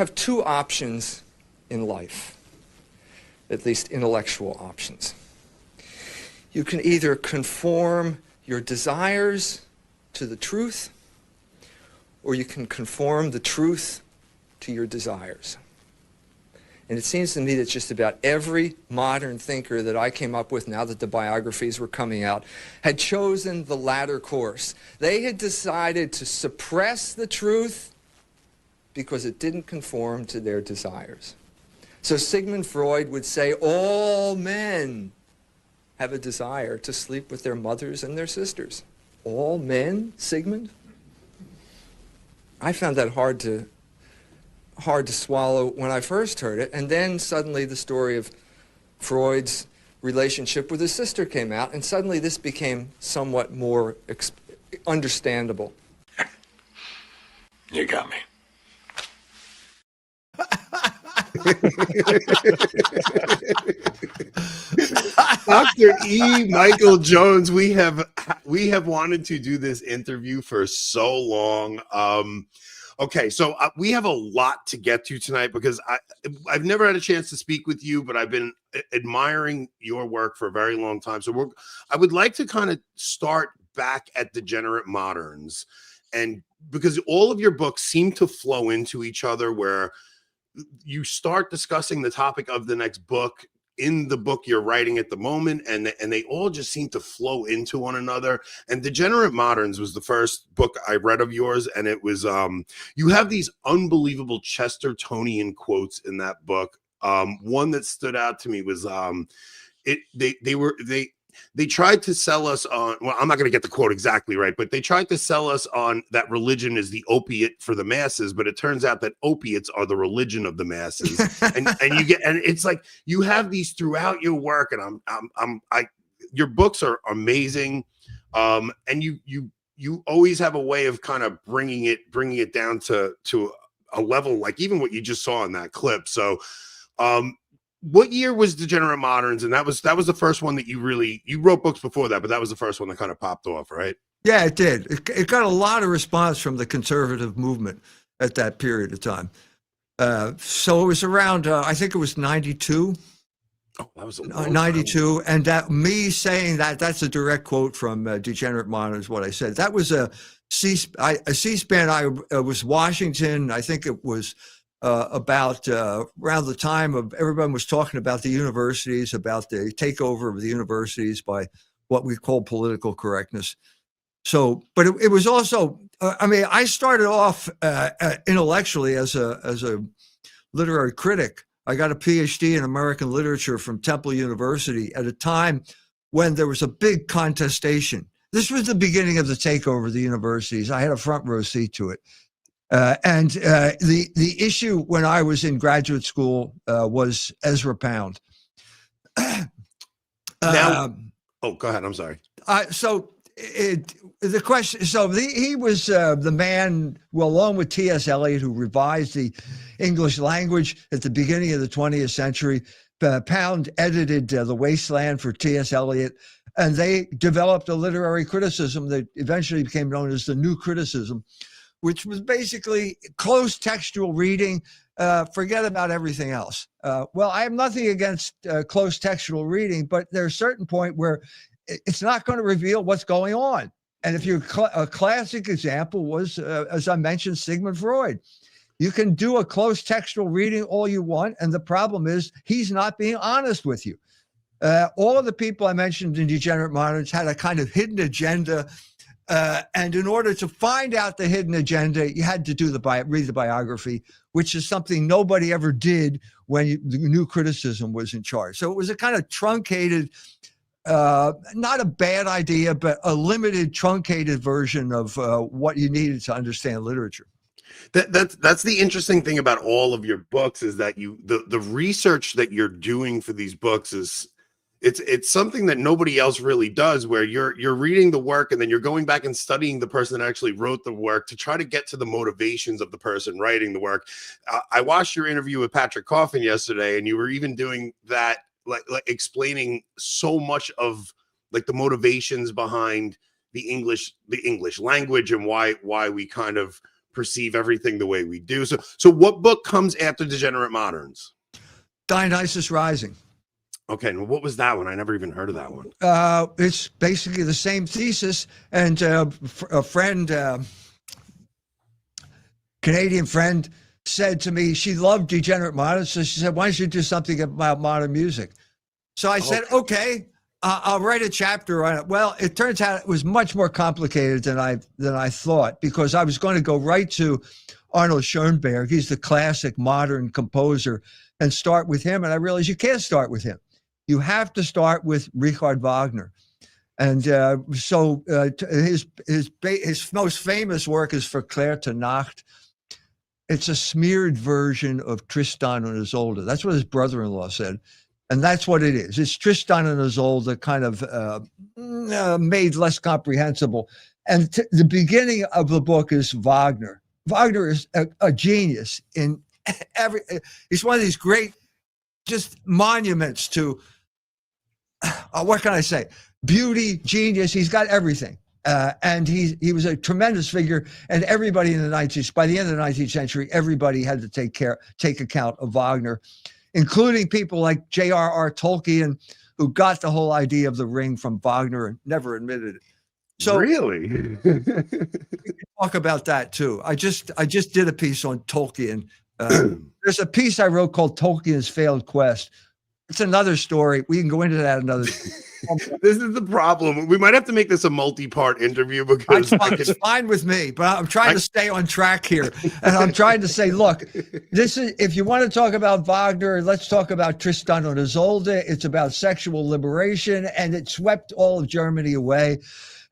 have two options in life, at least intellectual options. You can either conform your desires to the truth, or you can conform the truth to your desires. And it seems to me that just about every modern thinker that I came up with, now that the biographies were coming out, had chosen the latter course. They had decided to suppress the truth because it didn't conform to their desires. So Sigmund Freud would say all men have a desire to sleep with their mothers and their sisters. All men, Sigmund? I found that hard to swallow when I first heard it, and then suddenly the story of Freud's relationship with his sister came out, and suddenly this became somewhat more understandable. You got me. Dr. E. Michael Jones, we have wanted to do this interview for so long. Okay, so we have a lot to get to tonight because I've never had a chance to speak with you, but I've been admiring your work for a very long time. So I would like to kind of start back at Degenerate Moderns, and because all of your books seem to flow into each other, where you start discussing the topic of the next book in the book you're writing at the moment, and they all just seem to flow into one another. And Degenerate Moderns was the first book I read of yours, and it was you have these unbelievable Chestertonian quotes in that book. One that stood out to me was they tried to sell us on, well, I'm not going to get the quote exactly right, but they tried to sell us on that religion is the opiate for the masses, but it turns out that opiates are the religion of the masses. and it's like you have these throughout your work, and your books are amazing. And you always have a way of kind of bringing it down to a level like even what you just saw in that clip. So, what year was Degenerate Moderns? And that was the first one that you wrote books before that, but that was the first one that kind of popped off, right? Yeah, it did. It got a lot of response from the conservative movement at that period of time. So it was around, I think it was 92. Oh, that was 92. And that me saying that's a direct quote from Degenerate Moderns, what I said. That was a C-SPAN. I was Washington. I think it was about around the time of everyone was talking about the universities, about the takeover of the universities by what we call political correctness. So, but it was also, I started off intellectually as a literary critic. I got a PhD in American literature from Temple University at a time when there was a big contestation. This was the beginning of the takeover of the universities. I had a front row seat to it. And the issue when I was in graduate school was Ezra Pound. Go ahead. I'm sorry. The question. So he was the man, well, along with T.S. Eliot, who revised the English language at the beginning of the 20th century. Pound edited The Wasteland for T.S. Eliot, and they developed a literary criticism that eventually became known as the New Criticism, which was basically close textual reading. Forget about everything else. Well, I have nothing against close textual reading, but there's a certain point where it's not going to reveal what's going on. And if a classic example was, as I mentioned, Sigmund Freud. You can do a close textual reading all you want, and the problem is he's not being honest with you. All of the people I mentioned in Degenerate Moderns had a kind of hidden agenda. And in order to find out the hidden agenda, you had to read the biography, which is something nobody ever did when the New Criticism was in charge. So it was a kind of truncated, not a bad idea, but a limited, truncated version of what you needed to understand literature. That's the interesting thing about all of your books is that the research that you're doing for these books is it's something that nobody else really does, where you're reading the work and then you're going back and studying the person that actually wrote the work to try to get to the motivations of the person writing the work. I watched your interview with Patrick Coffin yesterday, and you were even doing that, like explaining so much of like the motivations behind the English language and why we kind of perceive everything the way we do. So what book comes after Degenerate Moderns? Dionysus Rising. Okay, and what was that one? I never even heard of that one. It's basically the same thesis, and a friend, Canadian friend, said to me she loved Degenerate Moderns, so she said, "Why don't you do something about modern music?" So I said, "Okay, I'll write a chapter on it." Well, it turns out it was much more complicated than I thought, because I was going to go right to Arnold Schoenberg. He's the classic modern composer, and start with him. And I realized you can't start with him. You have to start with Richard Wagner. And so his most famous work is Verklärte zur Nacht. It's a smeared version of Tristan und Isolde. That's what his brother-in-law said. And that's what it is. It's Tristan and Isolde kind of made less comprehensible. And the beginning of the book is Wagner. Wagner is a genius in he's one of these great just monuments to, what can I say? Beauty, genius. He's got everything. And he was a tremendous figure, and everybody in the 19th, by the end of the 19th century, everybody had to take account of Wagner, including people like J.R.R. Tolkien, who got the whole idea of the ring from Wagner and never admitted it. So really, we can talk about that too. I just did a piece on Tolkien. There's a piece I wrote called Tolkien's Failed Quest. It's another story. We can go into that another. This is the problem. We might have to make this a multi-part interview, because it's fine with me, but I'm trying to stay on track here. And I'm trying to say, look, this is, if you want to talk about Wagner, let's talk about Tristan und Isolde. It's about sexual liberation, and it swept all of Germany away.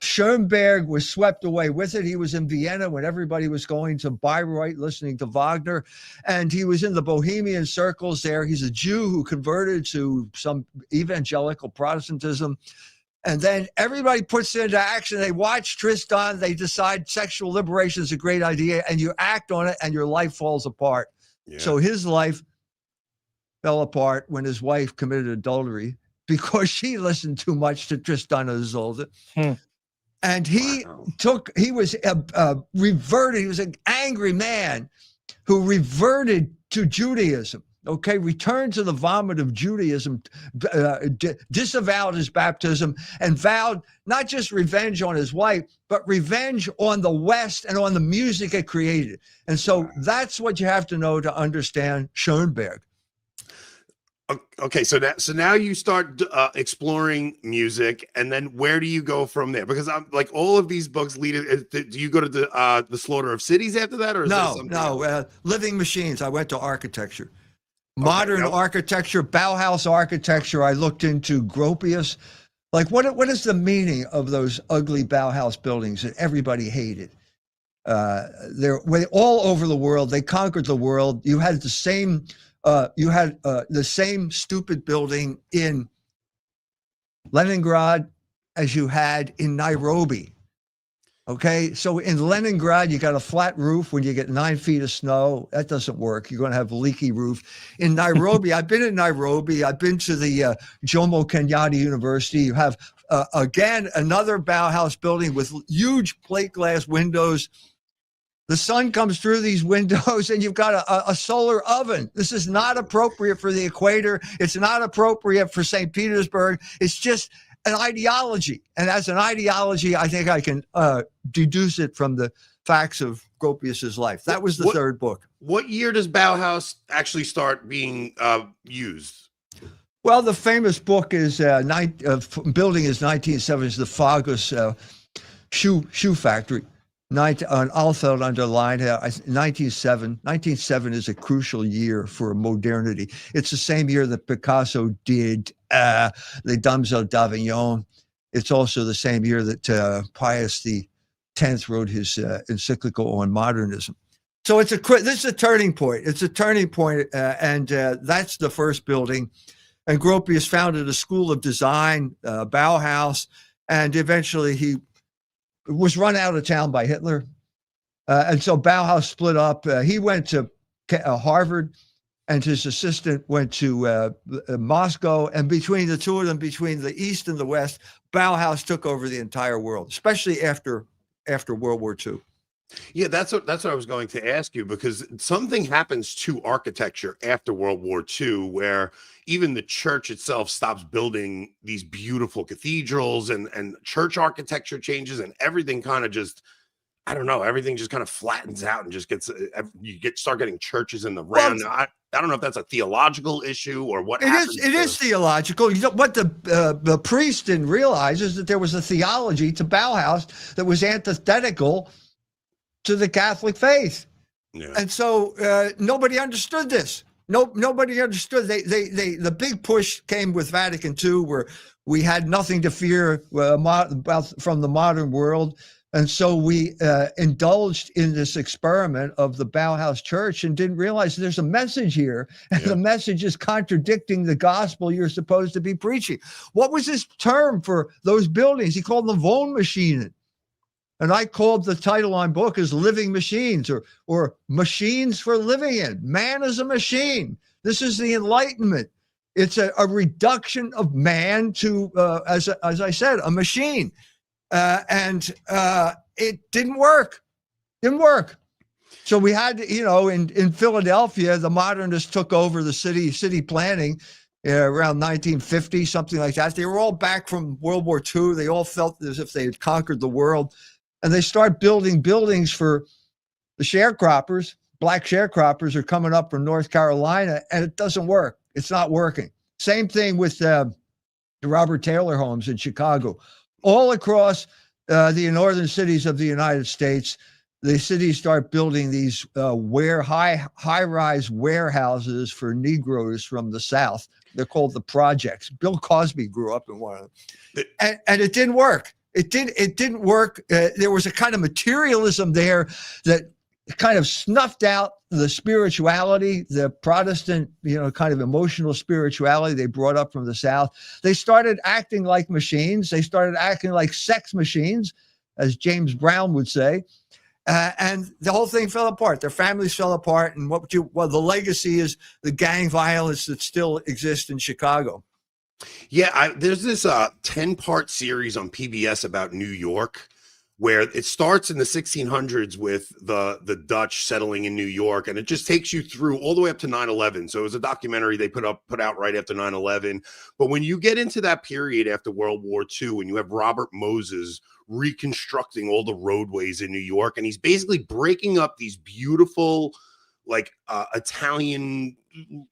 Schoenberg was swept away with it. He was in Vienna when everybody was going to Bayreuth listening to Wagner, and he was in the Bohemian circles there. He's a Jew who converted to some evangelical Protestantism. And then everybody puts it into action. They watch Tristan. They decide sexual liberation is a great idea, and you act on it, and your life falls apart. Yeah. So his life fell apart when his wife committed adultery because she listened too much to Tristan and Isolde. And he was reverted. He was an angry man who reverted to Judaism, okay, returned to the vomit of Judaism, disavowed his baptism, and vowed not just revenge on his wife, but revenge on the West and on the music it created. And so that's what you have to know to understand Schoenberg. Okay, so now you start exploring music, and then where do you go from there? Because I'm like, all of these books lead. Do you go to the Slaughter of Cities after that, or is no? Living Machines. I went to architecture, modern architecture, Bauhaus architecture. I looked into Gropius. Like, what is the meaning of those ugly Bauhaus buildings that everybody hated? They're all over the world. They conquered the world. You had the same. The same stupid building in Leningrad as you had in Nairobi. Okay, so in Leningrad, you got a flat roof when you get 9 feet of snow. That doesn't work. You're going to have a leaky roof. In Nairobi, I've been in Nairobi. I've been to the Jomo Kenyatta University. You have, again, another Bauhaus building with huge plate glass windows. The sun comes through these windows, and you've got a solar oven. This is not appropriate for the equator. It's not appropriate for St. Petersburg. It's just an ideology. And as an ideology, I think I can deduce it from the facts of Gropius's life. That was the third book. What year does Bauhaus actually start being used? Well, the famous book is building is 1970s, the Fagus shoe factory. On Alfeld underlined 1907 is a crucial year for modernity. It's the same year that Picasso did Les Dames d'Avignon. It's also the same year that Pius X wrote his encyclical on modernism. So this is a turning point. It's a turning point, and that's the first building. And Gropius founded a school of design, Bauhaus, and eventually he was run out of town by Hitler. And so Bauhaus split up. He went to Harvard, and his assistant went to Moscow. And between the two of them, between the East and the West, Bauhaus took over the entire world, especially after World War II. Yeah, that's what I was going to ask you, because something happens to architecture after World War II, where even the church itself stops building these beautiful cathedrals, and church architecture changes, and everything kind of just, I don't know, everything just kind of flattens out and just gets, start getting churches in the Well, round. I don't know if that's a theological issue or what it happens. is theological. You know, what the priest didn't realize is that there was a theology to Bauhaus that was antithetical to the Catholic faith. Yeah. And so nobody understood this. Nobody understood. The big push came with Vatican II, where we had nothing to fear from the modern world. And so we indulged in this experiment of the Bauhaus Church and didn't realize there's a message here. And the message is contradicting the gospel you're supposed to be preaching. What was his term for those buildings? He called them Wohnmaschinen. And I called the title on book as Living Machines, or Machines for Living In. Man is a machine. This is the Enlightenment. It's a reduction of man to, as I said, a machine. And it didn't work. So we had, in Philadelphia, the modernists took over the city planning around 1950, something like that. They were all back from World War II. They all felt as if they had conquered the world. And they start building buildings for the sharecroppers. Black sharecroppers are coming up from North Carolina, and it doesn't work. It's not working. Same thing with the Robert Taylor homes in Chicago. All across the northern cities of the United States, the cities start building these high-rise warehouses for Negroes from the South. They're called the projects. Bill Cosby grew up in one of them, and it didn't work. It didn't work. There was a kind of materialism there that kind of snuffed out the spirituality, the Protestant, kind of emotional spirituality they brought up from the South. They started acting like machines. They started acting like sex machines, as James Brown would say. And the whole thing fell apart. Their families fell apart. And the legacy is the gang violence that still exists in Chicago. Yeah, there's this 10-part series on PBS about New York, where it starts in the 1600s with the Dutch settling in New York, and it just takes you through all the way up to 9/11. So it was a documentary they put out right after 9/11. But when you get into that period after World War II, and you have Robert Moses reconstructing all the roadways in New York, and he's basically breaking up these beautiful, like Italian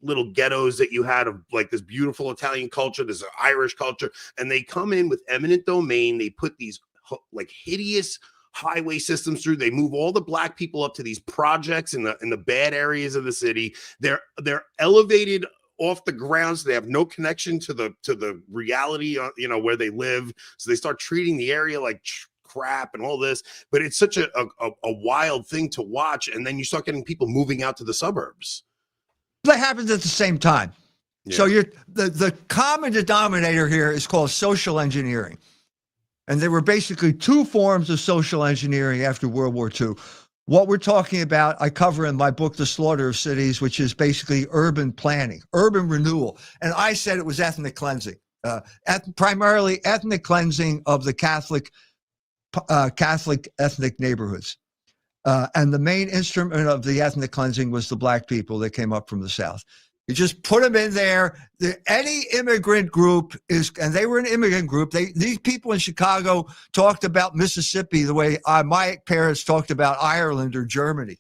little ghettos that you had of like this beautiful Italian culture, this Irish culture, and they come in with eminent domain. They put these like hideous highway systems through. They move all the black people up to these projects in the bad areas of the city. They're elevated off the ground, so they have no connection to the reality, where they live. So they start treating the area like crap and all this, but it's such a wild thing to watch. And then you start getting people moving out to the suburbs. That happens at the same time. Yeah. So the common denominator here is called social engineering. And there were basically two forms of social engineering after World War II. What we're talking about, I cover in my book, The Slaughter of Cities, which is basically urban planning, urban renewal. And I said it was ethnic cleansing, primarily ethnic cleansing of the Catholic ethnic neighborhoods. And the main instrument of the ethnic cleansing was the black people that came up from the South. You just put them in there. Any immigrant group and they were an immigrant group. These people in Chicago talked about Mississippi the way my parents talked about Ireland or Germany.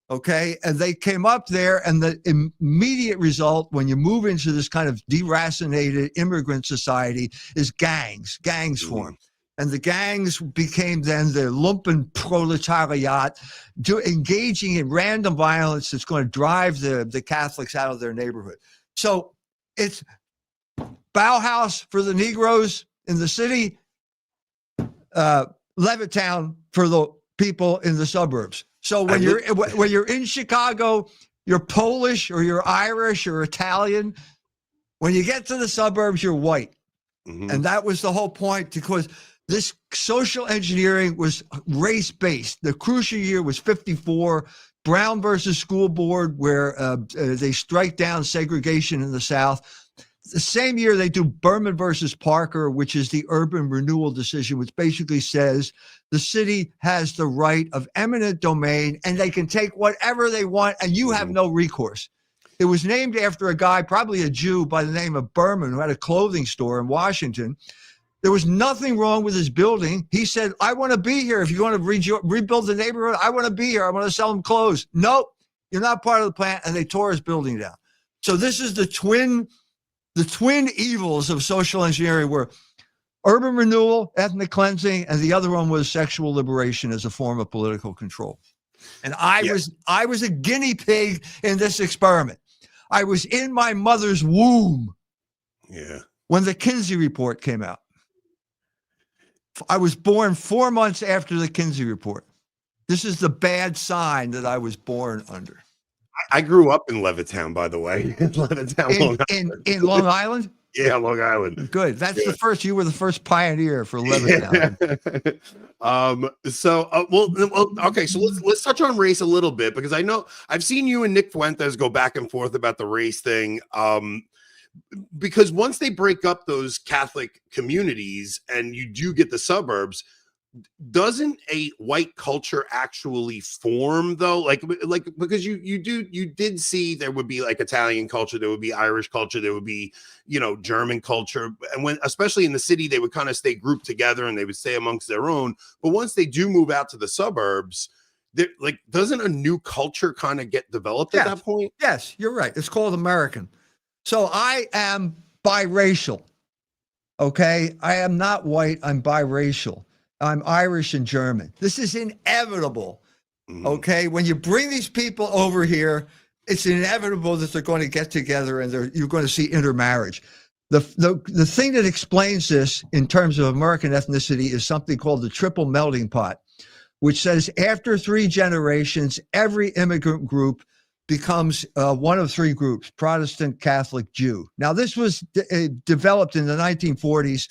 Okay. And they came up there, and the immediate result when you move into this kind of deracinated immigrant society is gangs form. And the gangs became then the lumpen proletariat, engaging in random violence that's going to drive the Catholics out of their neighborhood. So it's Bauhaus for the Negroes in the city, Levittown for the people in the suburbs. So when you're in Chicago, you're Polish or you're Irish or Italian. When you get to the suburbs, you're white. Mm-hmm. And that was the whole point, because this social engineering was race-based. The crucial year was 54, Brown versus School Board, where they strike down segregation in the South. The same year they do Berman versus Parker, which is the urban renewal decision, which basically says the city has the right of eminent domain and they can take whatever they want and you have no recourse. It was named after a guy, probably a Jew by the name of Berman, who had a clothing store in Washington. There was nothing wrong with his building. He said, I want to be here. If you want to rebuild the neighborhood, I want to be here. I want to sell them clothes. Nope, you're not part of the plan. And they tore his building down. So this is the twin evils of social engineering were urban renewal, ethnic cleansing, and the other one was sexual liberation as a form of political control. And I was a guinea pig in this experiment. I was in my mother's womb when the Kinsey report came out. I was born 4 months after the Kinsey report. This is the bad sign that I was born under. I grew up in Levittown, by the way. In Levittown, Long Island. In Long Island? Yeah, Long Island. Good. That's the first. You were the first pioneer for Levittown. Okay. So let's touch on race a little bit, because I know I've seen you and Nick Fuentes go back and forth about the race thing. Because once they break up those Catholic communities and you do get the suburbs, doesn't a white culture actually form though? Like because you did see there would be like Italian culture, there would be Irish culture, there would be, German culture. And when, especially in the city, they would kind of stay grouped together and they would stay amongst their own. But once they do move out to the suburbs, like, doesn't a new culture kind of get developed at that point? Yes, you're right. It's called American. So I am biracial. Okay. I am not white. I'm biracial. I'm Irish and German. This is inevitable. Okay. When you bring these people over here, it's inevitable that they're going to get together and you're going to see intermarriage. The thing that explains this in terms of American ethnicity is something called the triple melting pot, which says after 3 generations, every immigrant group becomes one of 3 groups: Protestant, Catholic, Jew. Now, this was developed in the 1940s.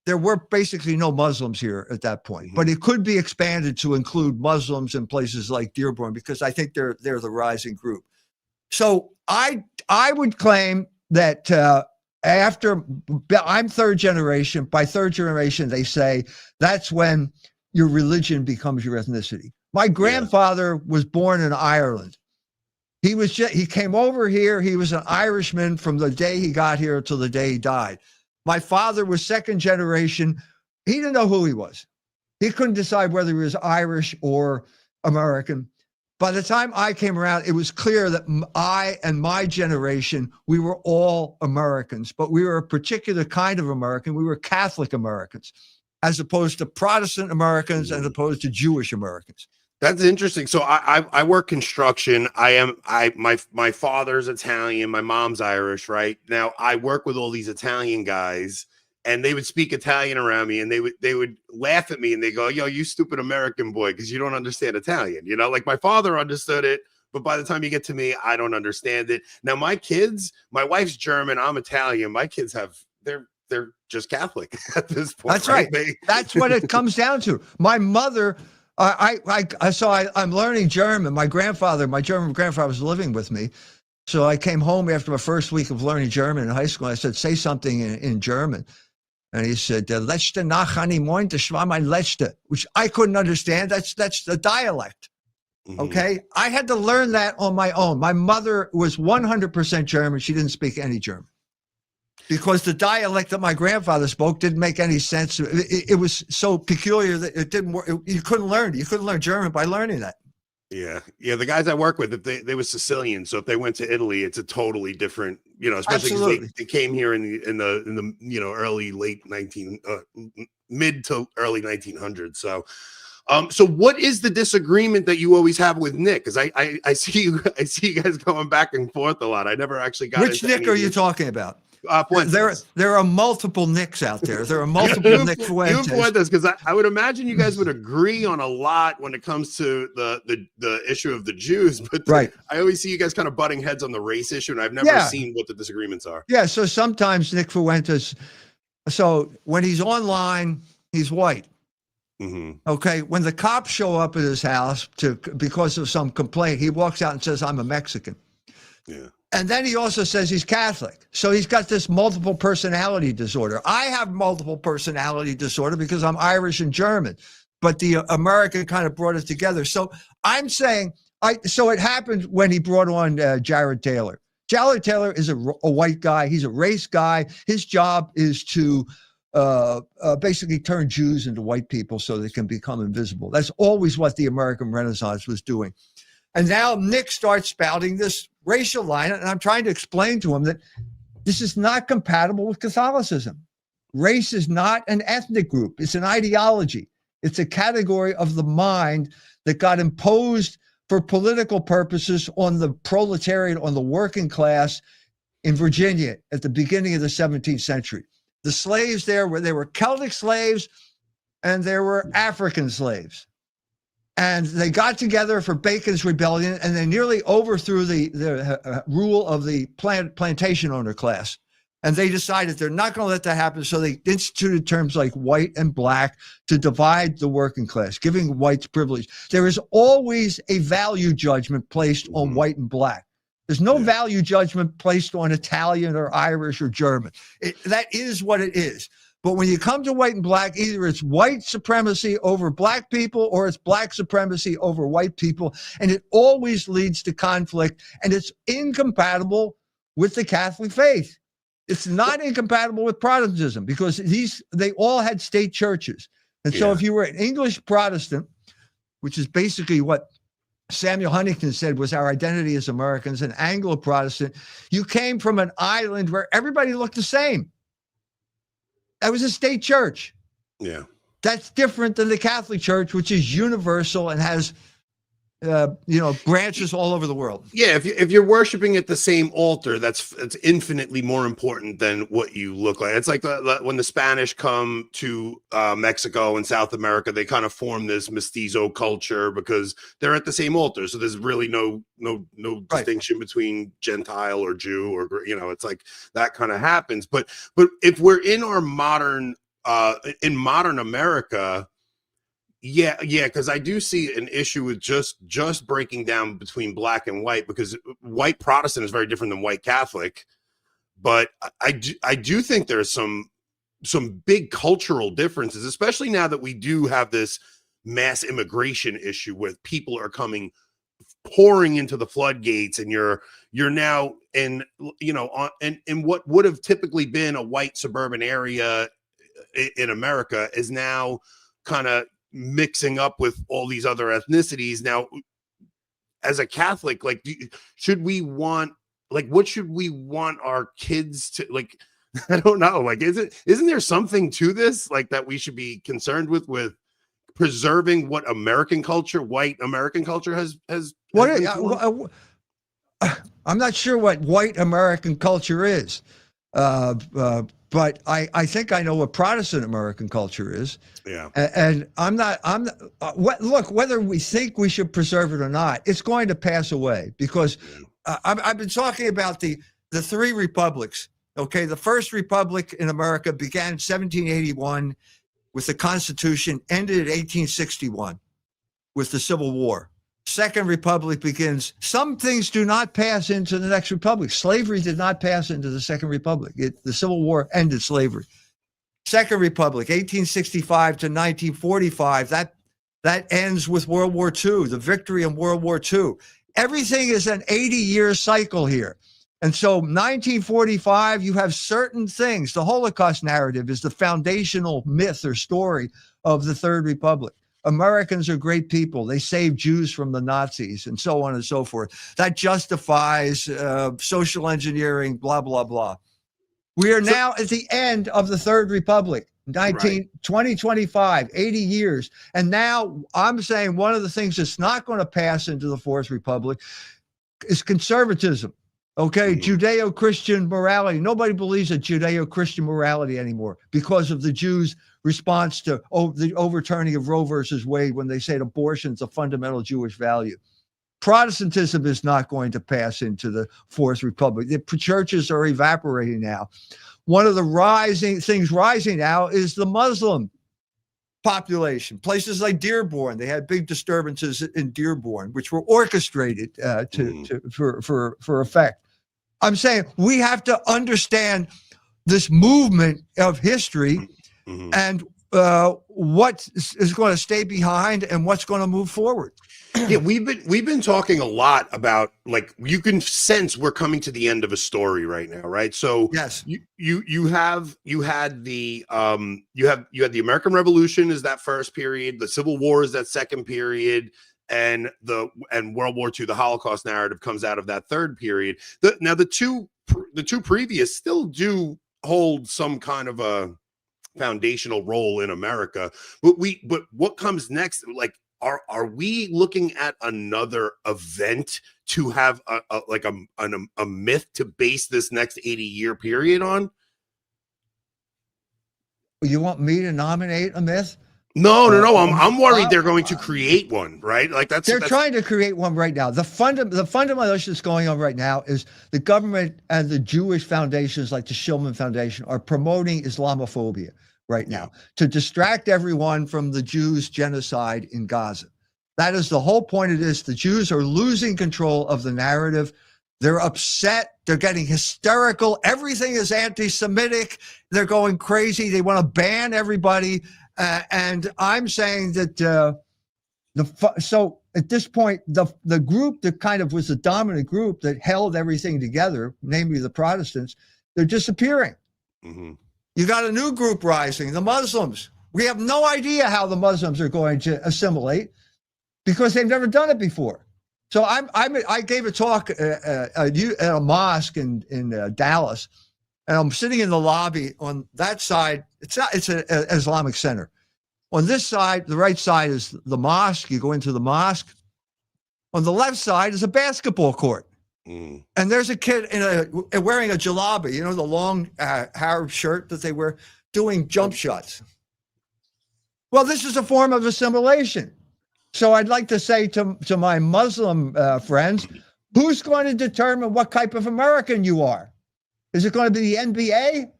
There were basically no Muslims here at that point, but it could be expanded to include Muslims in places like Dearborn, because I think they're the rising group. So I would claim that after I'm 3rd generation, by 3rd generation, they say that's when your religion becomes your ethnicity. My grandfather was born in Ireland. He came over here. He was an Irishman from the day he got here till the day he died. My father was 2nd generation. He didn't know who he was. He couldn't decide whether he was Irish or American. By the time I came around, it was clear that I and my generation, we were all Americans, but we were a particular kind of American. We were Catholic Americans, as opposed to Protestant Americans, as opposed to Jewish Americans. That's interesting. So I work construction. My father's Italian, my mom's Irish, right? Now I work with all these Italian guys, and they would speak Italian around me, and they would laugh at me, and they go, "Yo, you stupid American boy, because you don't understand Italian." Like my father understood it, but by the time you get to me, I don't understand it. Now my kids, my wife's German, I'm Italian. My kids they're just Catholic at this point. That's right. That's what it comes down to. My mother. I'm learning German. My German grandfather was living with me. So I came home after my first week of learning German in high school. I said, say something in German. And he said, letzte Nacht an die Mond, das war mein letzte, which I couldn't understand. That's the dialect. Okay. I had to learn that on my own. My mother was 100% German. She didn't speak any German, because the dialect that my grandfather spoke didn't make any sense. It was so peculiar that it didn't work. You couldn't learn it. You couldn't learn German by learning that. Yeah. The guys I work with, if they were Sicilian, so if they went to Italy, it's a totally different, especially because they came here in the early mid to early 1900s. So what is the disagreement that you always have with Nick? Because I see you guys going back and forth a lot. I never actually got. Which Nick are you talking about? There are multiple Nicks out there. There are multiple Nick Fuentes. Because I would imagine you guys would agree on a lot when it comes to the issue of the Jews, but right. I always see you guys kind of butting heads on the race issue, and I've never seen what the disagreements are. Yeah, so sometimes Nick Fuentes, so when he's online, he's white. Okay, when the cops show up at his house because of some complaint, he walks out and says, "I'm a Mexican." Yeah. And then he also says he's Catholic. So he's got this multiple personality disorder. I have multiple personality disorder because I'm Irish and German, but the American kind of brought it together. So I'm saying, so it happened when he brought on Jared Taylor. Jared Taylor is a white guy. He's a race guy. His job is to basically turn Jews into white people so they can become invisible. That's always what the American Renaissance was doing. And now Nick starts spouting this racial line, and I'm trying to explain to him that this is not compatible with Catholicism. Race is not an ethnic group. It's an ideology. It's a category of the mind that got imposed for political purposes on the proletariat, on the working class in Virginia at the beginning of the 17th century. The slaves there were Celtic slaves and there were African slaves. And they got together for Bacon's Rebellion, and they nearly overthrew the rule of the plantation owner class. And they decided they're not going to let that happen, so they instituted terms like white and black to divide the working class, giving whites privilege. There is always a value judgment placed on white and black. There's no value judgment placed on Italian or Irish or German. That is what it is. But when you come to white and black, either it's white supremacy over black people or it's black supremacy over white people. And it always leads to conflict, and it's incompatible with the Catholic faith. It's not incompatible with Protestantism because they all had state churches. And so if you were an English Protestant, which is basically what Samuel Huntington said was our identity as Americans, an Anglo-Protestant, you came from an island where everybody looked the same. That was a state church. Yeah. That's different than the Catholic Church, which is universal and has, branches all over the world. Yeah. If you're worshiping at the same altar, that's infinitely more important than what you look like. It's like when the Spanish come to Mexico and South America, they kind of form this mestizo culture because they're at the same altar. So there's really no distinction between Gentile or Jew or, it's like that kind of happens. But if we're in our modern America, yeah, because I do see an issue with just breaking down between black and white, because white Protestant is very different than white Catholic. But I do think there's some big cultural differences, especially now that we do have this mass immigration issue with people are pouring into the floodgates, and you're now in what would have typically been a white suburban area in America is now kind of mixing up with all these other ethnicities. Now, as a Catholic, what should we want our kids to like? I don't know. Like, isn't there something to this that we should be concerned with preserving what white American culture has I'm not sure what white American culture is, but I think I know what Protestant American culture is. Yeah. And look, whether we think we should preserve it or not, it's going to pass away because I've been talking about the three republics. Okay. The first republic in America began in 1781 with the Constitution, ended in 1861 with the Civil War. Second republic begins. Some things do not pass into the next republic. Slavery did not pass into the Second Republic. The Civil War ended slavery. Second Republic, 1865 to 1945. That ends with World War II, the victory in World War II. Everything is an 80-year cycle here. And so 1945, you have certain things. The Holocaust narrative is the foundational myth or story of the Third Republic. Americans are great people. They saved Jews from the Nazis and so on and so forth. That justifies social engineering, blah, blah, blah. We are now at the end of the Third Republic, 2025, 80 years. And now I'm saying one of the things that's not going to pass into the Fourth Republic is conservatism. Okay, Judeo-Christian morality. Nobody believes in Judeo-Christian morality anymore because of the Jews' response to the overturning of Roe versus Wade when they said abortion is a fundamental Jewish value. Protestantism is not going to pass into the Fourth Republic. The churches are evaporating now. One of the things rising now is the Muslim population. Places like Dearborn, they had big disturbances in Dearborn, which were orchestrated for effect. I'm saying we have to understand this movement of history and what is going to stay behind and what's going to move forward. Yeah, we've been talking a lot about, like, you can sense we're coming to the end of a story right now, right? So yes, you had the American Revolution is that first period, the Civil War is that second period, and World War II, the Holocaust narrative, comes out of that third period. The two previous still do hold some kind of a foundational role in America, but what comes next, like, are we looking at another event to have a myth to base this next 80-year period on? You want me to nominate a myth? No. I'm worried they're going to create one, right? Like they're trying to create one right now. The fundamental issue that's going on right now is the government and the Jewish foundations, like the Shulman Foundation, are promoting Islamophobia right now to distract everyone from the Jews' genocide in Gaza. That is the whole point of this. The Jews are losing control of the narrative. They're upset. They're getting hysterical. Everything is anti-Semitic. They're going crazy. They want to ban everybody. And I'm saying that so at this point, the group that kind of was the dominant group that held everything together, namely the Protestants, they're disappearing. Mm-hmm. You got a new group rising, the Muslims. We have no idea how the Muslims are going to assimilate because they've never done it before. So I gave a talk at a mosque in Dallas, and I'm sitting in the lobby on that side. It's an Islamic center. On this side, the right side is the mosque. You go into the mosque. On the left side is a basketball court. And there's a kid wearing a jalaba, you know, the long Arab shirt that they wear, doing jump shots. Well, this is a form of assimilation. So I'd like to say to my Muslim friends, who's going to determine what type of American you are? Is it going to be the NBA?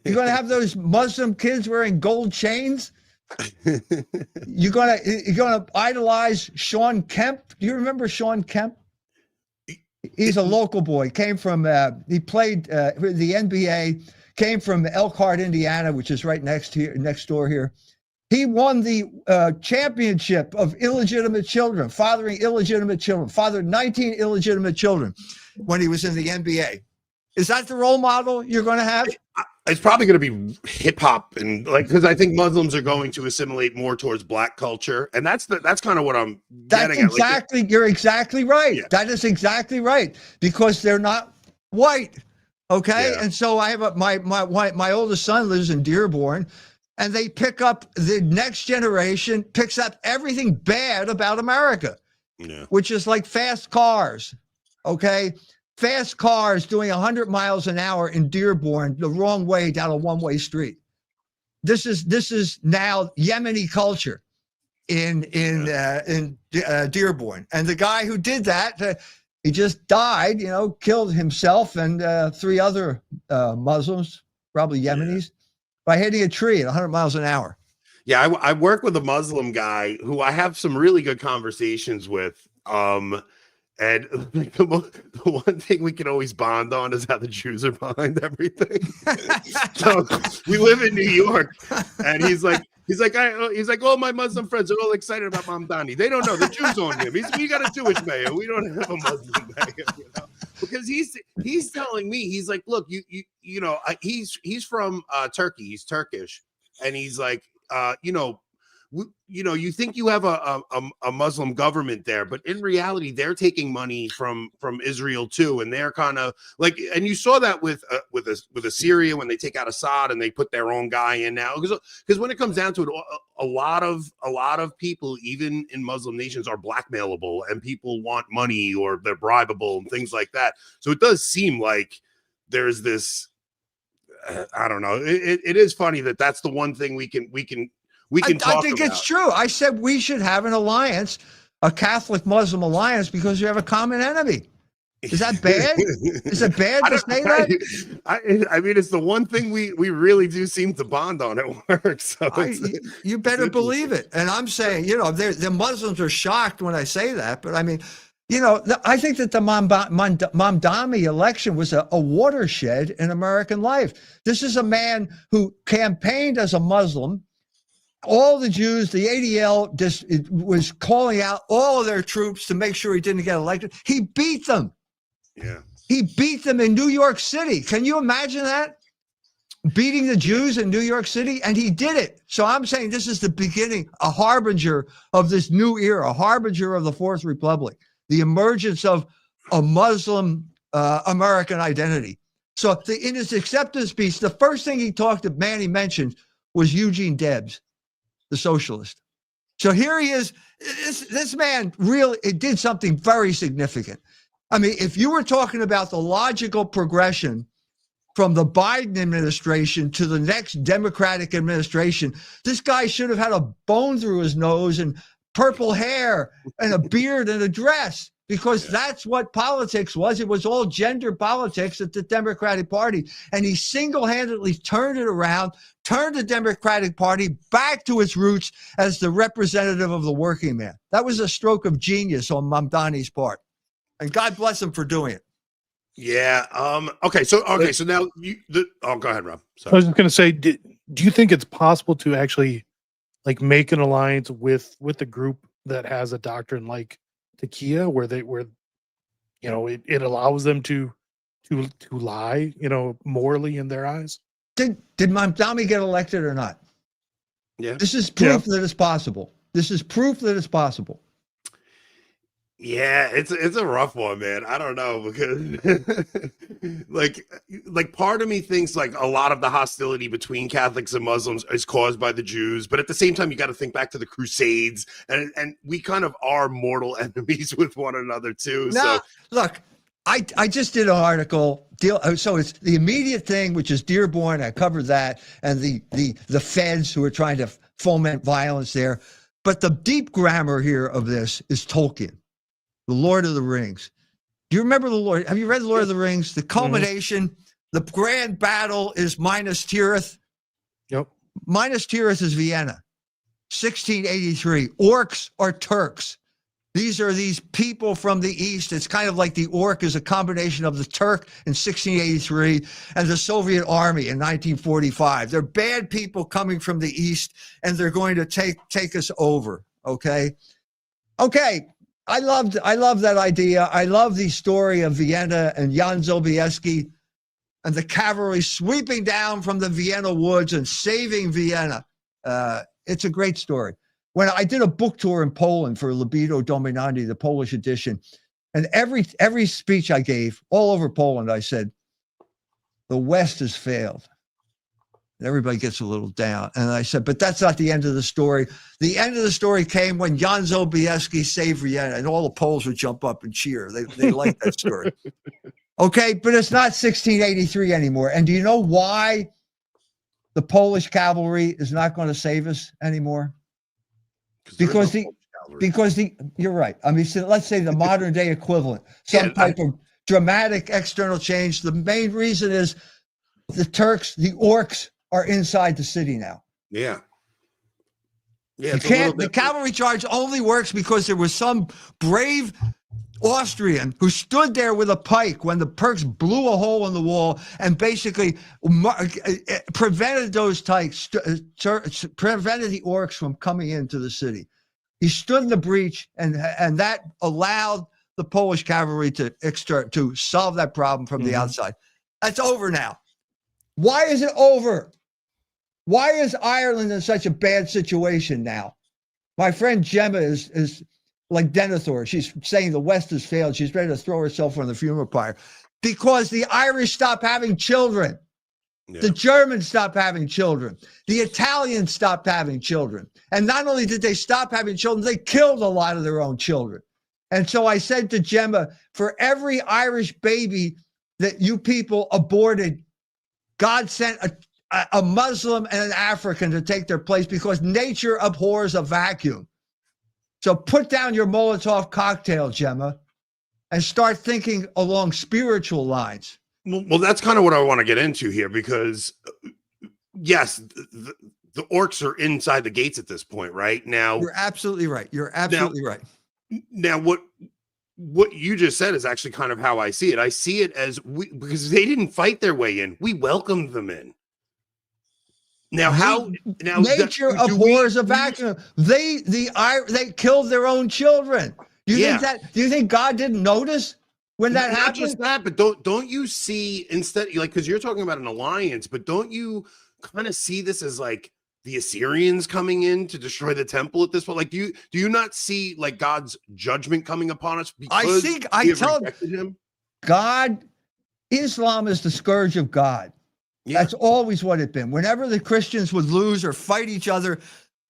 You're going to have those Muslim kids wearing gold chains? You're going to idolize Sean Kemp? Do you remember Sean Kemp? He's a local boy. Came from he played the NBA. Came from Elkhart, Indiana, which is right next door here. He won the championship of illegitimate children, fathering illegitimate children. Fathered 19 illegitimate children when he was in the NBA. Is that the role model you're going to have? It's probably going to be hip hop, and because I think Muslims are going to assimilate more towards Black culture, and that's kind of what I'm getting at. Exactly, you're exactly right. Yeah. That is exactly right, because they're not white. Okay, yeah. And so I have my oldest son lives in Dearborn, and they pick up the next generation picks up everything bad about America, which is like fast cars. Okay. Fast cars doing 100 miles an hour in Dearborn the wrong way down a one-way street. This is now Yemeni culture in Dearborn. And the guy who did that, he just died, killed himself and 3 other Muslims, probably Yemenis, by hitting a tree at 100 miles an hour. Yeah, I work with a Muslim guy who I have some really good conversations with. And the one thing we can always bond on is how the Jews are behind everything. So we live in New York, and he's like, oh, my Muslim friends are all excited about Mamdani. They don't know the Jews own him. We got a Jewish mayor. We don't have a Muslim mayor, because he's telling me, he's like, look, he's from Turkey. He's Turkish, and he's like, you think you have a Muslim government there, but in reality, they're taking money from Israel too, and they're kind of like, and you saw that with Assyria when they take out Assad and they put their own guy in now, because when it comes down to it, a lot of people, even in Muslim nations, are blackmailable, and people want money or they're bribable and things like that. So it does seem like there's this. I don't know. It is funny that's the one thing we can talk I think about. It's true. I said we should have an alliance, a Catholic-Muslim alliance, because you have a common enemy. Is that bad? Is it bad to say that? I mean, it's the one thing we really do seem to bond on at work. So you better believe it. And I'm saying, the Muslims are shocked when I say that. But I mean, I think that the Mamdani election was a watershed in American life. This is a man who campaigned as a Muslim. All the Jews, the ADL, was calling out all of their troops to make sure he didn't get elected. He beat them. Yeah. He beat them in New York City. Can you imagine that? Beating the Jews in New York City, and he did it. So I'm saying this is the beginning, a harbinger of this new era, a harbinger of the Fourth Republic, the emergence of a Muslim American identity. So in his acceptance speech, the first thing he mentioned was Eugene Debs, the socialist. So here he is. This man really did something very significant. I mean, if you were talking about the logical progression from the Biden administration to the next Democratic administration, this guy should have had a bone through his nose and purple hair and a beard and a dress, because that's what politics was. It was all gender politics at the Democratic Party. And he single-handedly turned it around, turned the Democratic Party back to its roots as the representative of the working man. That was a stroke of genius on Mamdani's part. And God bless him for doing it. Yeah. Okay. So now go ahead, Rob. Sorry. I was just going to say, do you think it's possible to actually like make an alliance with a group that has a doctrine like Takia, where it allows them to lie, morally in their eyes? Did Mamdani get elected or not? Yeah. This is proof that it's possible. This is proof that it's possible. Yeah, it's a rough one, man. I don't know, because like part of me thinks like a lot of the hostility between Catholics and Muslims is caused by the Jews, but at the same time you got to think back to the Crusades, and we kind of are mortal enemies with one another too. No, look, I just did an article so it's the immediate thing, which is Dearborn. I covered that, and the feds who are trying to foment violence there. But the deep grammar here of this is Tolkien. The Lord of the Rings. Do you remember the Lord? Have you read the Lord of the Rings? The culmination, the grand battle is Minas Tirith. Yep. Minas Tirith is Vienna, 1683. Orcs are Turks. These are these people from the East. It's kind of like the orc is a combination of the Turk in 1683 and the Soviet Army in 1945. They're bad people coming from the East, and they're going to take us over. Okay. I love that idea. I love the story of Vienna and Jan Sobieski and the cavalry sweeping down from the Vienna woods and saving Vienna. It's a great story. When I did a book tour in Poland for Libido Dominandi, the Polish edition, and every speech I gave all over Poland, I said, the West has failed. And everybody gets a little down. And I said, but that's not the end of the story. The end of the story came when Jan Sobieski saved Vienna, and all the Poles would jump up and cheer. They like that story. Okay, but it's not 1683 anymore. And do you know why the Polish cavalry is not going to save us anymore? Because you're right. I mean, so let's say the modern day equivalent, some type of dramatic external change. The main reason is the Turks, the orcs, are inside the city now. Yeah. The cavalry charge only works because there was some brave Austrian who stood there with a pike when the Turks blew a hole in the wall and basically prevented those pikes, prevented the orcs from coming into the city. He stood in the breach, and that allowed the Polish cavalry to solve that problem from the outside. That's over now. Why is it over? Why is Ireland in such a bad situation now? My friend Gemma is like Denethor. She's saying the West has failed. She's ready to throw herself on the funeral pyre because the Irish stopped having children. Yeah. The Germans stopped having children. The Italians stopped having children. And not only did they stop having children, they killed a lot of their own children. And so I said to Gemma, for every Irish baby that you people aborted, God sent a Muslim and an African to take their place because nature abhors a vacuum. So put down your Molotov cocktail, Gemma, and start thinking along spiritual lines. Well, that's kind of what I want to get into here, because yes, the orcs are inside the gates at this point, right? Now, you're absolutely right. You're absolutely right. Now, what what you just said is actually kind of how I see it. I see it as because they didn't fight their way in. We welcomed them in. Now, nature abhors a vacuum. They killed their own children. Do you think God didn't notice when that happened? Not just that, but don't you see instead, like, because you're talking about an alliance, but don't you kind of see this as like the Assyrians coming in to destroy the temple at this point? Like, do you not see like God's judgment coming upon us because I tell him, God, Islam is the scourge of God. Yeah. That's always what it's been. Whenever the Christians would lose or fight each other,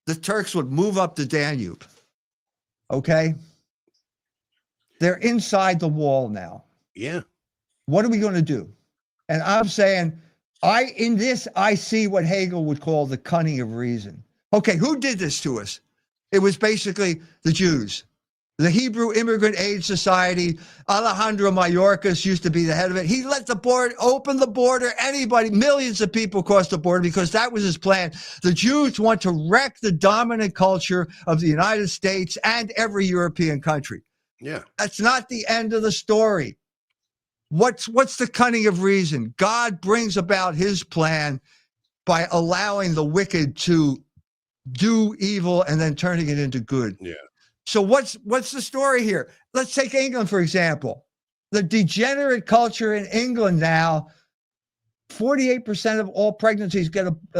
the Turks would move up the Danube. Okay? They're inside the wall now. Yeah. What are we going to do? And I'm saying, I see what Hegel would call the cunning of reason. Okay, who did this to us? It was basically the Jews. The Hebrew Immigrant Aid Society, Alejandro Mayorkas used to be the head of it. He let the border, open the border, millions of people crossed the border because that was his plan. The Jews want to wreck the dominant culture of the United States and every European country. Yeah. That's not the end of the story. What's the cunning of reason? God brings about his plan by allowing the wicked to do evil and then turning it into good. Yeah. So what's the story here? Let's take England, for example. The degenerate culture in England now, 48% of all pregnancies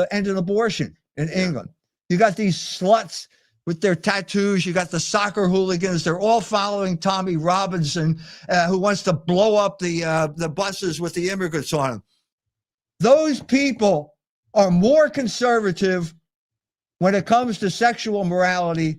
end in abortion in England. You got these sluts with their tattoos. You got the soccer hooligans. They're all following Tommy Robinson, who wants to blow up the buses with the immigrants on them. Those people are more conservative when it comes to sexual morality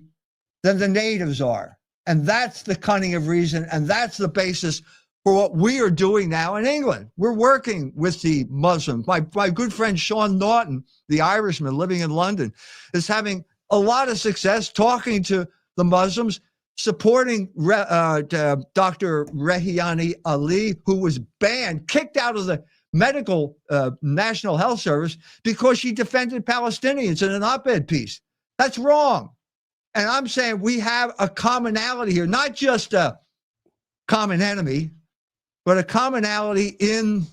than the natives are. And that's the cunning of reason. And that's the basis for what we are doing now in England. We're working with the Muslims. My good friend Sean Norton, the Irishman living in London, is having a lot of success talking to the Muslims, supporting Dr. Rehiani Ali, who was banned, kicked out of the medical National Health Service because she defended Palestinians in an op-ed piece. That's wrong. And I'm saying we have a commonality here, not just a common enemy, but a commonality in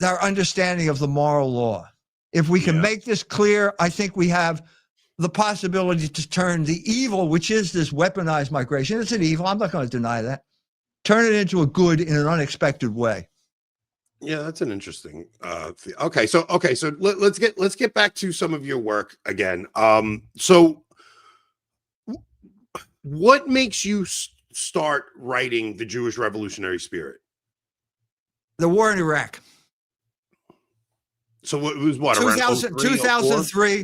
our understanding of the moral law. If we can make this clear, I think we have the possibility to turn the evil, which is this weaponized migration. It's an evil. I'm not going to deny that. Turn it into a good in an unexpected way. Yeah, that's an interesting. Okay, so let's get back to some of your work again. So what makes you start writing the Jewish Revolutionary Spirit? The war in Iraq. So it was what, 2003,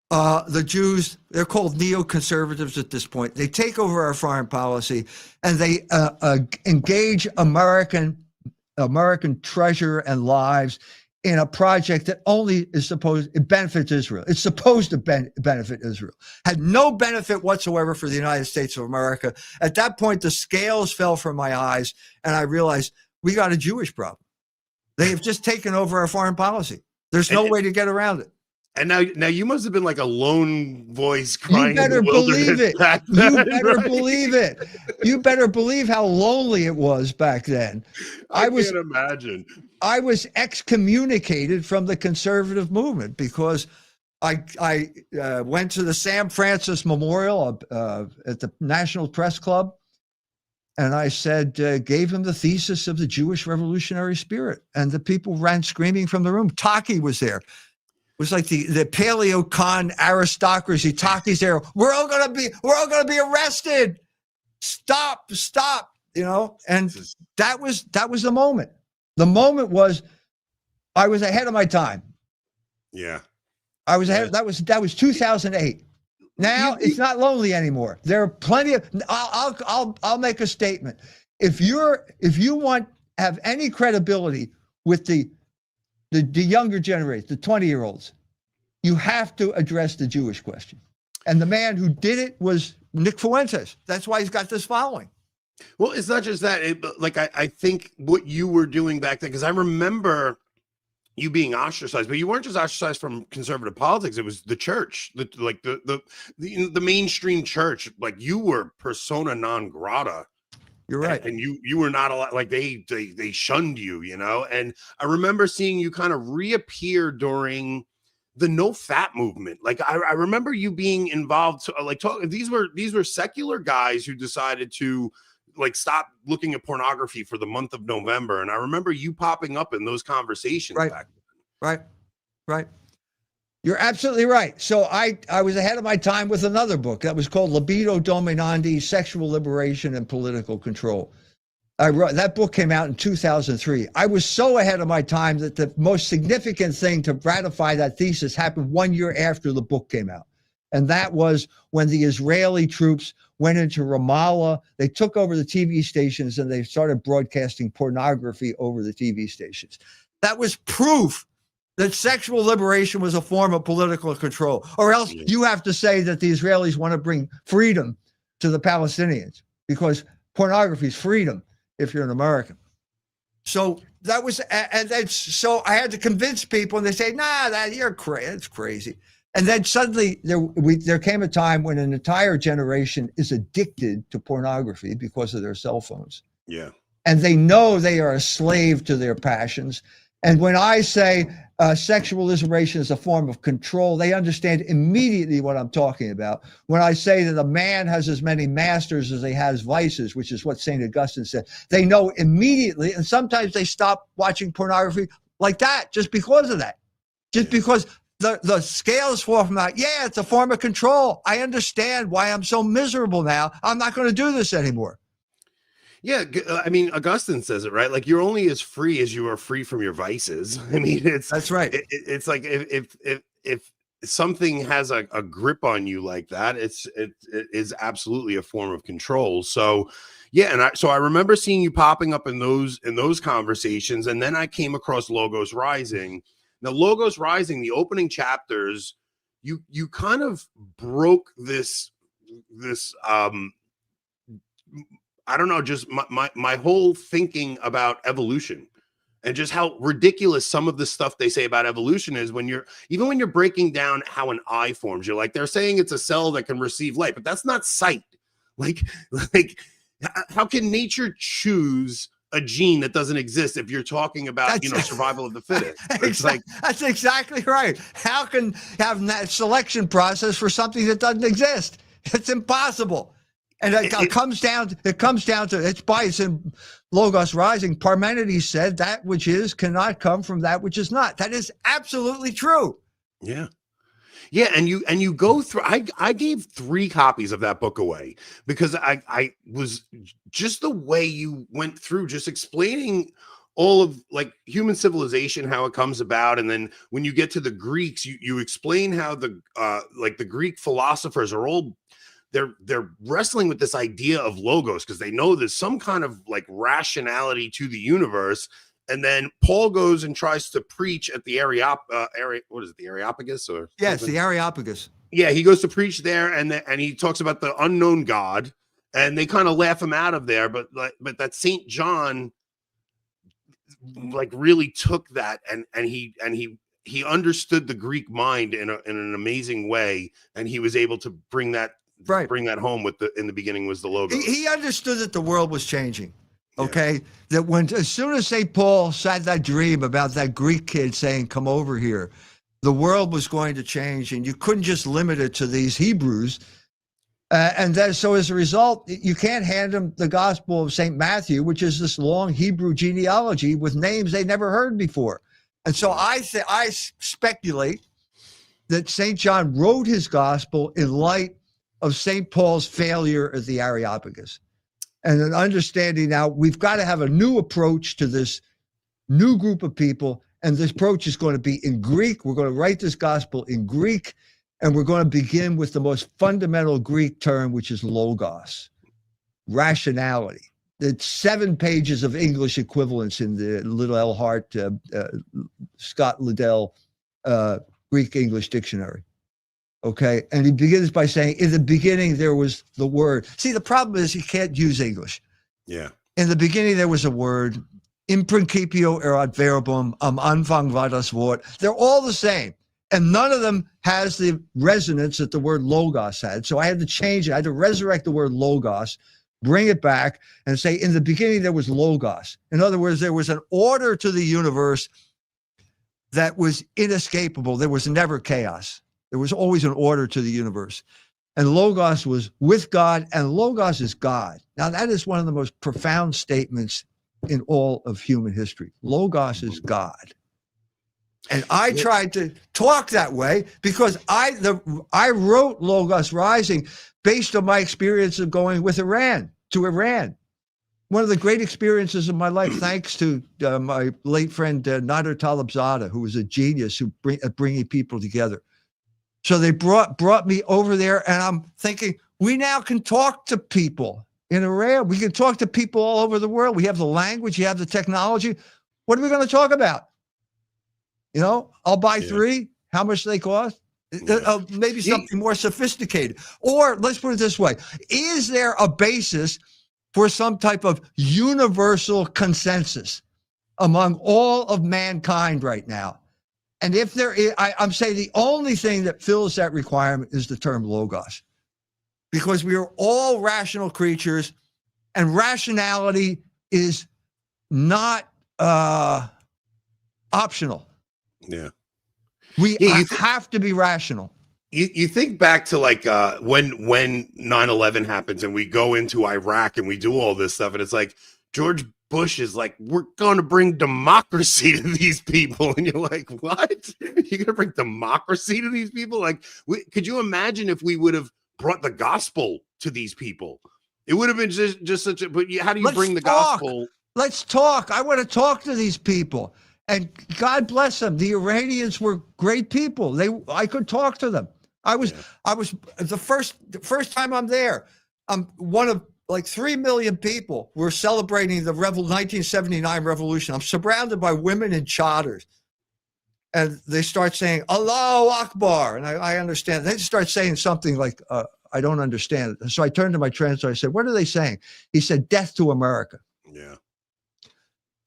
the Jews, they're called neoconservatives at this point. They take over our foreign policy and they engage American treasure and lives in a project that only it benefits Israel. It's supposed to benefit Israel. Had no benefit whatsoever for the United States of America. At that point, the scales fell from my eyes and I realized we got a Jewish problem. They have just taken over our foreign policy. There's no way to get around it. And now you must have been like a lone voice crying. You better believe it. Believe it. You better believe how lonely it was back then. I can't imagine. I was excommunicated from the conservative movement because I went to the Sam Francis Memorial at the National Press Club, and I said, gave him the thesis of the Jewish Revolutionary Spirit, and the people ran screaming from the room. Taki was there. It was like the Paleo-Con aristocracy. Taki's there. We're all gonna be arrested. Stop. You know, and that was the moment. The moment was I was ahead of my time. Yeah. I was ahead. That was 2008. Now it's not lonely anymore. There are plenty of. I'll make a statement. If you want have any credibility with the younger generation, the 20-year-olds, you have to address the Jewish question. And the man who did it was Nick Fuentes. That's why he's got this following. Well, it's not just that. I think what you were doing back then, because I remember you being ostracized, but you weren't just ostracized from conservative politics. It was the church, the mainstream church. Like, you were persona non grata. You're right. And you were not allowed, like they shunned you, you know? And I remember seeing you kind of reappear during the no fat movement. Like, I remember you being involved to, like, these were secular guys who decided to, like, stop looking at pornography for the month of November. And I remember you popping up in those conversations back then. Right. You're absolutely right. So I was ahead of my time with another book that was called Libido Dominandi, Sexual Liberation and Political Control. That book came out in 2003. I was so ahead of my time that the most significant thing to ratify that thesis happened 1 year after the book came out. And that was when the Israeli troops went into Ramallah. They took over the TV stations and they started broadcasting pornography over the TV stations. That was proof that sexual liberation was a form of political control. Or else you have to say that the Israelis want to bring freedom to the Palestinians, because pornography is freedom if you're an American. So that was, and then so I had to convince people, and they say, nah, you're crazy. That's crazy. And then suddenly there came a time when an entire generation is addicted to pornography because of their cell phones. Yeah. And they know they are a slave to their passions. And when I say sexual liberation is a form of control, they understand immediately what I'm talking about. When I say that a man has as many masters as he has vices, which is what St. Augustine said, they know immediately. And sometimes they stop watching pornography like that just because of that. Just because the scales fall from that. Yeah, it's a form of control. I understand why I'm so miserable now. I'm not going to do this anymore. Yeah, I mean, Augustine says it, right? Like, you're only as free as you are free from your vices. I mean, that's right. It's like if something has a grip on you like that, it is absolutely a form of control. So, yeah, and I remember seeing you popping up in those conversations, and then I came across Logos Rising. Now, Logos Rising, the opening chapters, you kind of broke this I don't know, just my whole thinking about evolution, and just how ridiculous some of the stuff they say about evolution is when you're breaking down how an eye forms. You're like, they're saying it's a cell that can receive light, but that's not sight. Like how can nature choose a gene that doesn't exist if you're talking about survival of the fittest? It's like, that's exactly right. How can have that selection process for something that doesn't exist? It's impossible. And it comes down to it's in Logos Rising. Parmenides said that which is cannot come from that which is not. That is absolutely true. Yeah. Yeah, and you go through. I gave 3 copies of that book away because I was just the way you went through, just explaining all of, like, human civilization, how it comes about, and then when you get to the Greeks, you explain how the Greek philosophers are all they're wrestling with this idea of logos because they know there's some kind of, like, rationality to the universe. And then Paul goes and tries to preach at the the Areopagus, or yes, something? The Areopagus. Yeah, he goes to preach there, and he talks about the unknown God, and they kind of laugh him out of there. But that St. John, like, really took that, and he understood the Greek mind in an amazing way, and he was able to bring that home with in the beginning was the logo. He understood that the world was changing. Okay, yeah. That as soon as St. Paul had that dream about that Greek kid saying, come over here, the world was going to change, and you couldn't just limit it to these Hebrews. And then, so as a result, you can't hand them the Gospel of St. Matthew, which is this long Hebrew genealogy with names they never heard before. And so I speculate that St. John wrote his Gospel in light of St. Paul's failure at the Areopagus. And an understanding now, we've got to have a new approach to this new group of people. And this approach is going to be in Greek. We're going to write this gospel in Greek. And we're going to begin with the most fundamental Greek term, which is logos, rationality. It's 7 pages of English equivalents in the Little L. Hart, Scott Liddell Greek English Dictionary. Okay, and he begins by saying, in the beginning, there was the word. See, the problem is he can't use English. Yeah. In the beginning, there was a word. in principio erat verbum, am Anfang war das Wort. They're all the same. And none of them has the resonance that the word logos had. So I had to change it. I had to resurrect the word logos, bring it back, and say, in the beginning, there was logos. In other words, there was an order to the universe that was inescapable. There was never chaos. There was always an order to the universe. And logos was with God, and logos is God. Now, that is one of the most profound statements in all of human history. Logos is God. And I tried to talk that way because I wrote Logos Rising based on my experience of going with Iran to Iran. One of the great experiences of my life, thanks to my late friend Nader Talibzadeh, who was a genius at bringing people together. So they brought me over there, and I'm thinking, we now can talk to people in Iran. We can talk to people all over the world. We have the language, you have the technology. What are we going to talk about? You know, I'll buy 3. How much they cost? Maybe something more sophisticated. Or let's put it this way. Is there a basis for some type of universal consensus among all of mankind right now? And if there is, I'm saying the only thing that fills that requirement is the term logos, because we are all rational creatures, and rationality is not optional. Yeah. We have to be rational. You think back to like when 9/11 happens and we go into Iraq and we do all this stuff, and it's like George Bush is like, we're going to bring democracy to these people. And you're like, what? You're going to bring democracy to these people? Like, could you imagine if we would have brought the gospel to these people? It would have been just such a, but how do you bring the gospel? Let's talk. I want to talk to these people. And God bless them. The Iranians were great people. I could talk to them. I was the first time I'm there. I'm one of like 3 million people were celebrating the 1979 revolution. I'm surrounded by women in chadors. And they start saying, Allahu Akbar. And I understand. They start saying something like, I don't understand. So I turned to my translator. I said, what are they saying? He said, death to America. Yeah.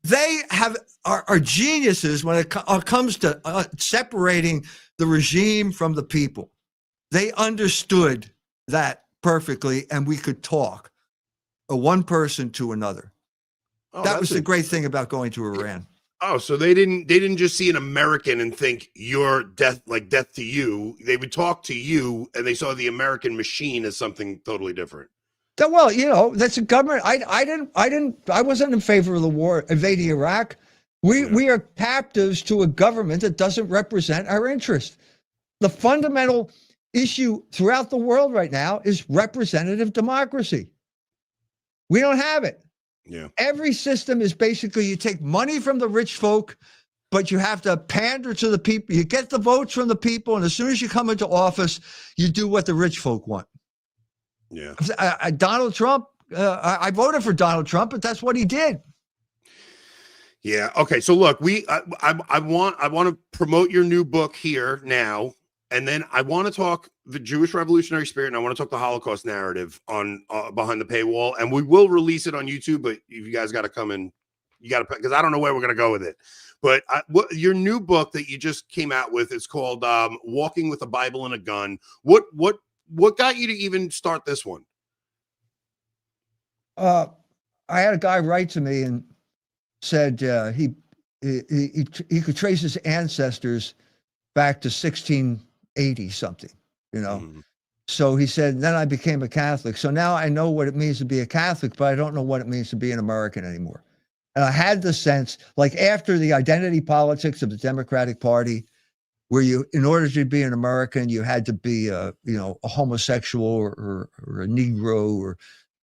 They are geniuses when it comes to separating the regime from the people. They understood that perfectly, and we could talk one person to another. That was the great thing about going to Iran. Oh, so they didn't just see an American and think you're death to you. They would talk to you, and they saw the American machine as something totally different. Well, you know, that's a government. I wasn't in favor of the war invading Iraq. We are captives to a government that doesn't represent our interest. The fundamental issue throughout the world right now is representative democracy. We don't have it. Yeah. Every system is basically you take money from the rich folk, but you have to pander to the people. You get the votes from the people, and as soon as you come into office, you do what the rich folk want. Yeah. Donald Trump, I voted for Donald Trump, but that's what he did. Yeah. Okay. So look, I want to promote your new book here now, and then I want to talk the Jewish revolutionary spirit, and I want to talk the Holocaust narrative on behind the paywall, and we will release it on YouTube. But you guys got to come in, you got to, because I don't know where we're gonna go with it. But your new book that you just came out with is called "Walking with a Bible and a Gun." What got you to even start this one? I had a guy write to me and said he could trace his ancestors back to 1680 something, you know. Mm-hmm. So he said, then I became a Catholic. So now I know what it means to be a Catholic, but I don't know what it means to be an American anymore. And I had the sense, like after the identity politics of the Democratic Party, where you, in order to be an American, you had to be a homosexual or a Negro or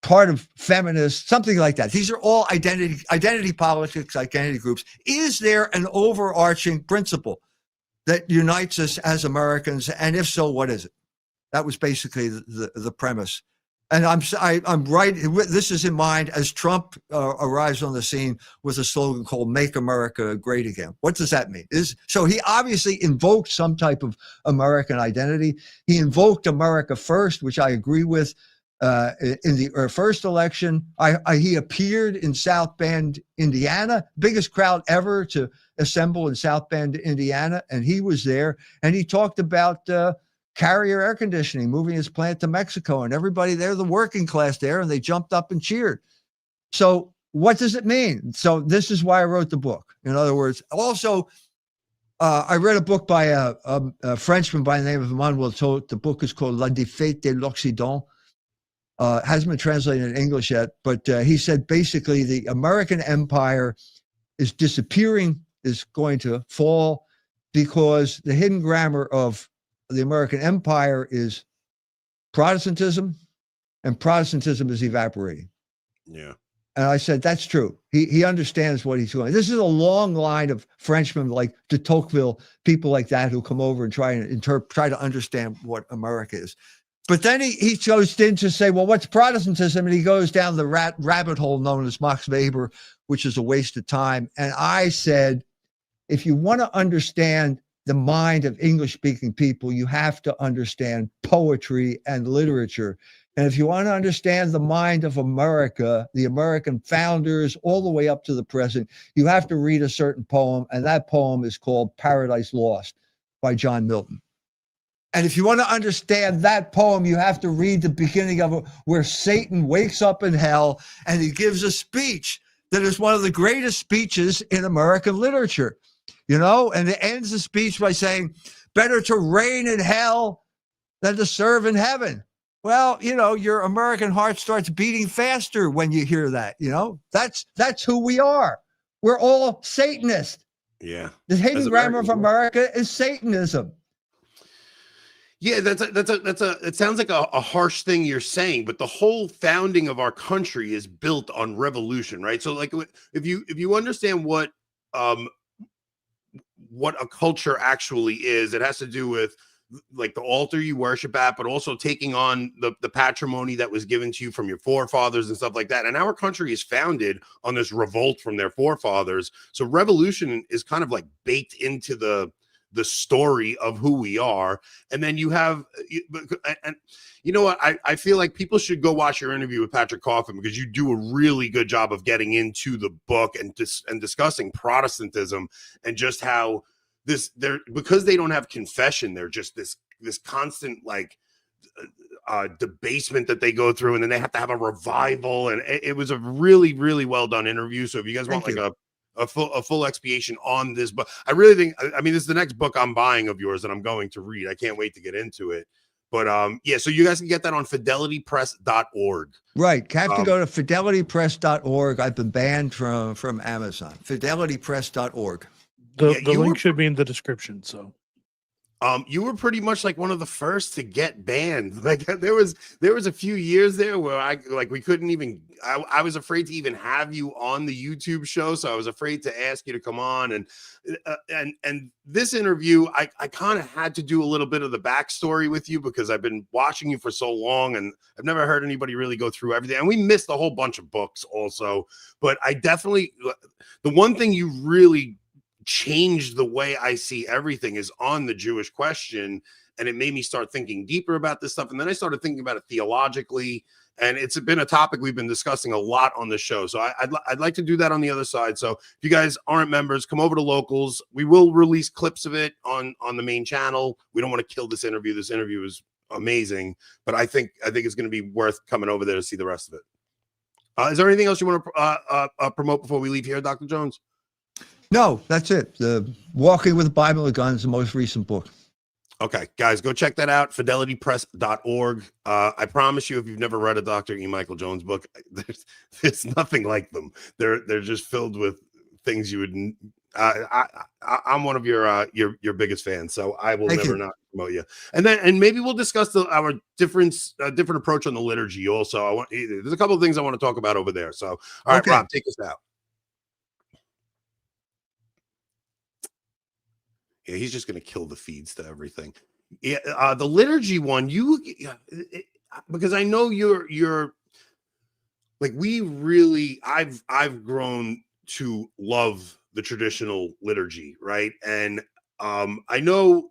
part of feminist, something like that. These are all identity politics, identity groups. Is there an overarching principle that unites us as Americans? And if so, what is it? That was basically the premise. And I'm right. This is in mind as Trump arrives on the scene with a slogan called "Make America Great Again." What does that mean? So he obviously invoked some type of American identity. He invoked America first, which I agree with. in the first election. He appeared in South Bend, Indiana, biggest crowd ever to assemble in South Bend, Indiana, and he was there, and he talked about Carrier Air Conditioning moving his plant to Mexico, and everybody there, the working class there, and they jumped up and cheered. So what does it mean? So this is why I wrote the book. In other words, also, I read a book by a Frenchman by the name of Emmanuel Todt. The book is called La Défaite de l'Occident. Hasn't been translated in English yet, but he said basically the American empire is disappearing, is going to fall, because the hidden grammar of the American empire is Protestantism, and Protestantism is evaporating. Yeah. And I said, that's true. He understands what he's doing. This is a long line of Frenchmen like de Tocqueville, people like that who come over and try to understand what America is. But then he goes in to say, well, what's Protestantism? And he goes down the rabbit hole known as Max Weber, which is a waste of time. And I said, if you want to understand the mind of English-speaking people, you have to understand poetry and literature. And if you want to understand the mind of America, the American founders, all the way up to the present, you have to read a certain poem. And that poem is called Paradise Lost by John Milton. And if you want to understand that poem, you have to read the beginning of it, where Satan wakes up in hell and he gives a speech that is one of the greatest speeches in American literature, and it ends the speech by saying, better to reign in hell than to serve in heaven. Well, your American heart starts beating faster when you hear that, that's who we are. We're all Satanists. Yeah. The hidden grammar of America is Satanism. Yeah, it sounds like a harsh thing you're saying, but the whole founding of our country is built on revolution, right? So like if you understand what a culture actually is, it has to do with like the altar you worship at, but also taking on the patrimony that was given to you from your forefathers and stuff like that. And our country is founded on this revolt from their forefathers. So revolution is kind of like baked into the story of who we are. And then you have, and you know what? I feel like people should go watch your interview with Patrick Coffin, because you do a really good job of getting into the book and discussing Protestantism and just how because they don't have confession, they're just this constant like debasement that they go through, and then they have to have a revival. And it was a really, really well done interview. So if you guys want a full expiation on this book, I really think, this is the next book I'm buying of yours that I'm going to read. I can't wait to get into it. But so you guys can get that on fidelitypress.org. Right. Have to go to fidelitypress.org. I've been banned from Amazon. Fidelitypress.org. The link should be in the description. So you were pretty much like one of the first to get banned. Like there was a few years there where we couldn't even, I was afraid to even have you on the YouTube show. So I was afraid to ask you to come on. And this interview, I kind of had to do a little bit of the backstory with you, because I've been watching you for so long and I've never heard anybody really go through everything. And we missed a whole bunch of books also, but I definitely, the one thing you really changed the way I see everything is on the Jewish question. And it made me start thinking deeper about this stuff. And then I started thinking about it theologically. And it's been a topic we've been discussing a lot on the show. So I'd like to do that on the other side. So if you guys aren't members, come over to Locals. We will release clips of it on the main channel. We don't want to kill this interview. This interview is amazing, but I think it's going to be worth coming over there to see the rest of it. Is there anything else you want to promote before we leave here, Dr. Jones? No, that's it. The Walking with the Bible and Guns, the most recent book. Okay, guys, go check that out. Fidelitypress.org. I promise you, if you've never read a Dr. E. Michael Jones book, there's nothing like them. They're just filled with things you would. I'm one of your biggest fans, so I will never not promote you. And maybe we'll discuss our different approach on the liturgy. Also, there's a couple of things I want to talk about over there. So, all right, Rob, take us out. Yeah, he's just going to kill the feeds to everything. Yeah, the liturgy one, because I know you're like, I've grown to love the traditional liturgy, right? And I know